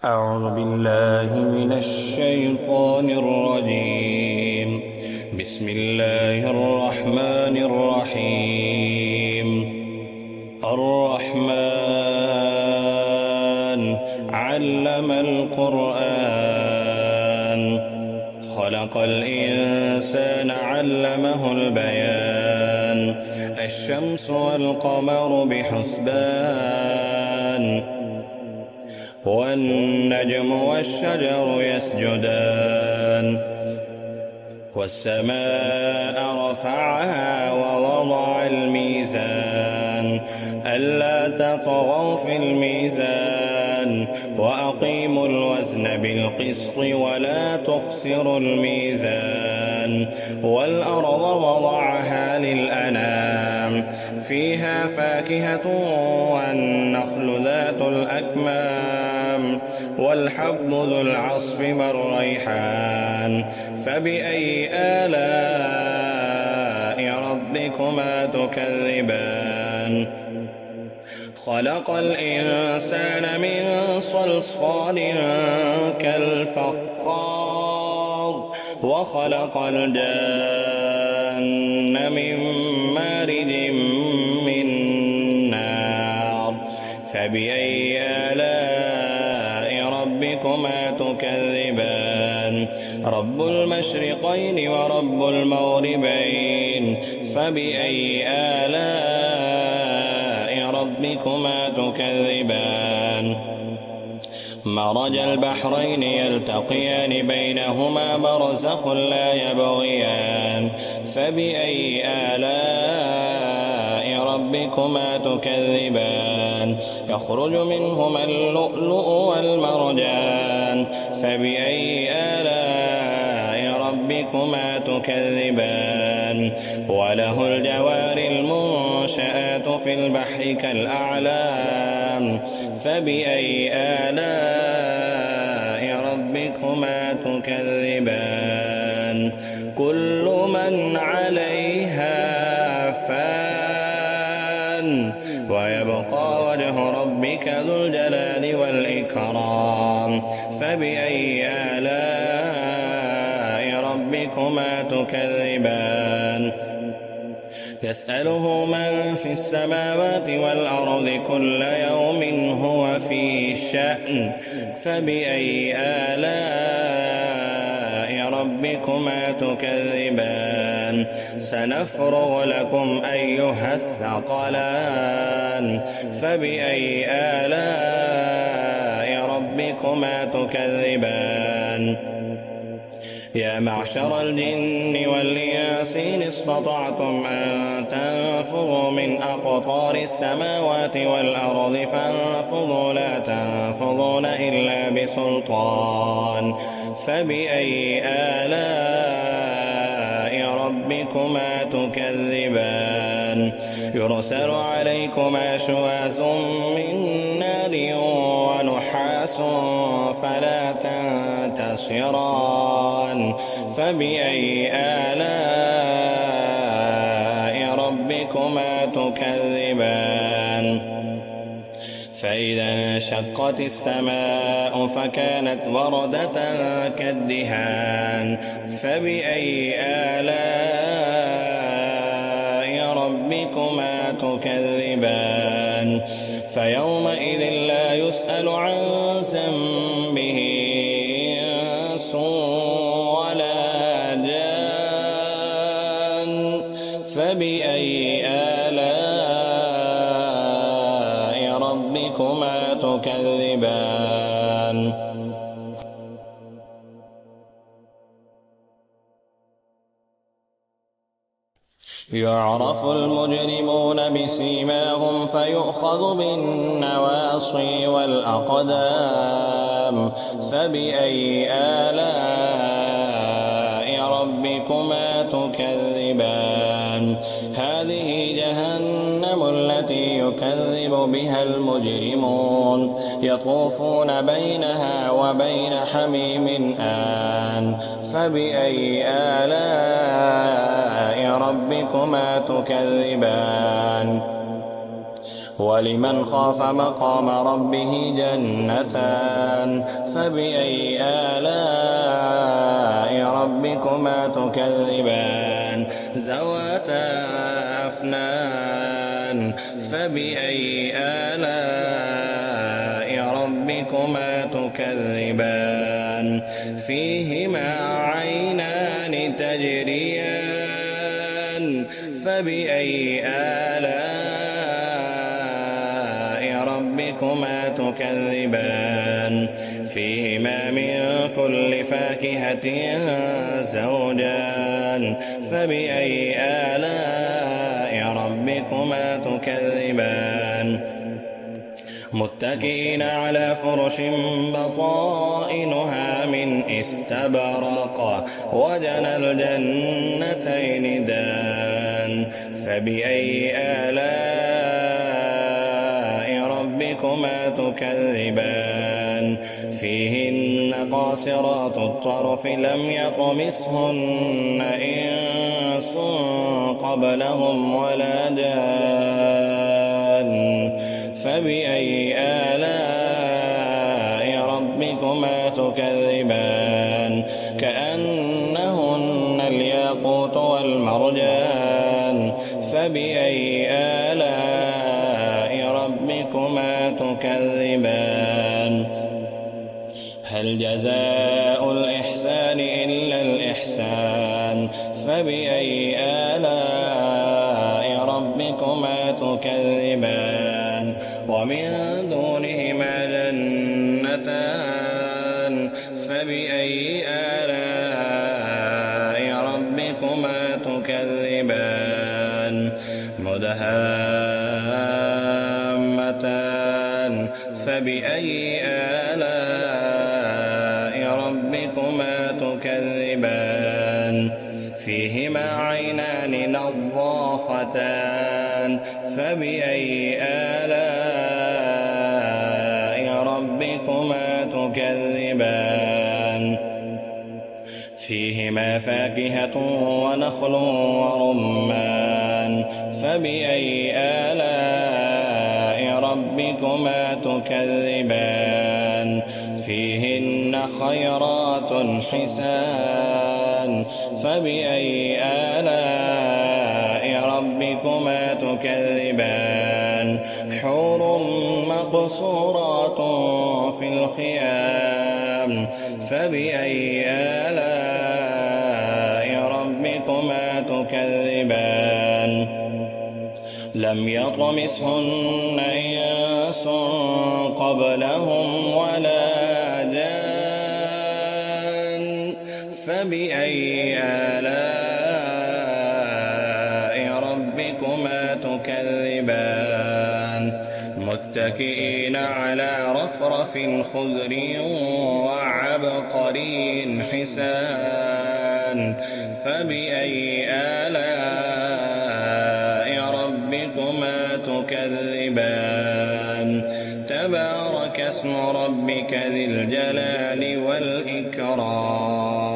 أعوذ بالله من الشيطان الرجيم. بسم الله الرحمن الرحيم. الرحمن علم القرآن، خلق الإنسان علمه البيان. الشمس والقمر بحسبان، والنجم والشجر يسجدان. والسماء رفعها ووضع الميزان، ألا تطغوا في الميزان وأقيموا الوزن بالقسط ولا تخسروا الميزان. والأرض وضعها للأنام، فيها فاكهة والنخل ذات الأكمام والحب ذو العصف والريحان. فبأي آلاء ربكما تكذبان؟ خلق الإنسان من صلصال كالفخار، وخلق الجن من مارج من نار. فبأي آلاء ربكما تكذبان؟ رب المشرقين ورب المغربين. فبأي آلاء ربكما تكذبان؟ مرج البحرين يلتقيان، بينهما برزخ لا يبغيان. فبأي آلاء ربكما تكذبان؟ يخرج منهما اللؤلؤ والمرجان. فبأي آلاء ربكما تكذبان؟ وله الجوار المنشآت في البحر كالأعلام. فبأي آلاء ربكما تكذبان؟ كل من عليها فان، ويبقى وجه ربك ذو الجلال والإكرام. فبأي آلاء ربكما تكذبان؟ يسأله من في السماوات والأرض كل يوم هو في شأن. فبأي آلاء ربكما تكذبان؟ سنفرغ لكم أيها الثقلان. فبأي آلاء ربكما تكذبان؟ يا معشر الجن والإنس إن استطعتم أن تنفذوا من أقطار السماوات والأرض فانفذوا، لا تنفذون إلا بسلطان. فبأي آلاء ربكما تكذبان؟ يرسل عليكما شواظ من نار ونحاس فلا تنتصران. فبأي آلاء ربكما تكذبان؟ فإذا انشقت السماء فكانت وردة كالدهان. فبأي آلاء ربكما تكذبان؟ فيومئذ لا يسأل عن ذنبه إنس ولا جان. فبأي آلاء ربكما تكذبان؟ يعرف المجرمون بسيماهم فيؤخذ بالنواصي والأقدام. فبأي آلاء ربكما تكذبان؟ هذه جهنم التي يكذب بها المجرمون، يطوفون بينها وبين حميم آن. فبأي آلاء ربكما تكذبان؟ ولمن خاف مقام ربه جنتان فبأي آلاء ربكما تكذبان ذواتا أفنان فبأي آلاء ربكما تكذبان فيهما عينان تجريان فبأي آلاء ربكما تكذبان فيهما من كل فاكهة زوجان فبأي آلاء ربكما تكذبان متكئين على فرش بطائنها من استبرق وجنى الجنتين دان فبأي آلاء ربكما تكذبان فيهن قاصرات الطرف لم يطمثهن إنس قبلهم ولا جان فبأي آلاء ربكما تكذبان كأنهن الياقوت والمرجان فبأي آلاء ربكما تكذبان هل جزاء الإحسان إلا الإحسان فبأي آلاء ربكما تكذبان ومن دونهما جنتان فبأي آلاء ربكما تكذبان مدهامتان فبأي آلاء ربكما تكذبان فيهما عينان نضاختان فبأي آلاء ربكما تكذبان فيهما فاكهة ونخل ورمان فبأي آلاء ربكما تكذبان فيهن خيرات حسان فبأي آلاء ربكما تكذبان حور مقصورات في الخيام فبأي آلاء ربكما تكذبان لم يطمثهن إنس قبلهم ولا جان فبأي آلاء ربكما تكذبان متكئين على رفرف خضر وعبقري حسان فبأي آلاء ربكما تكذبان تبارك اسم ربك ذي الجلال والإكرام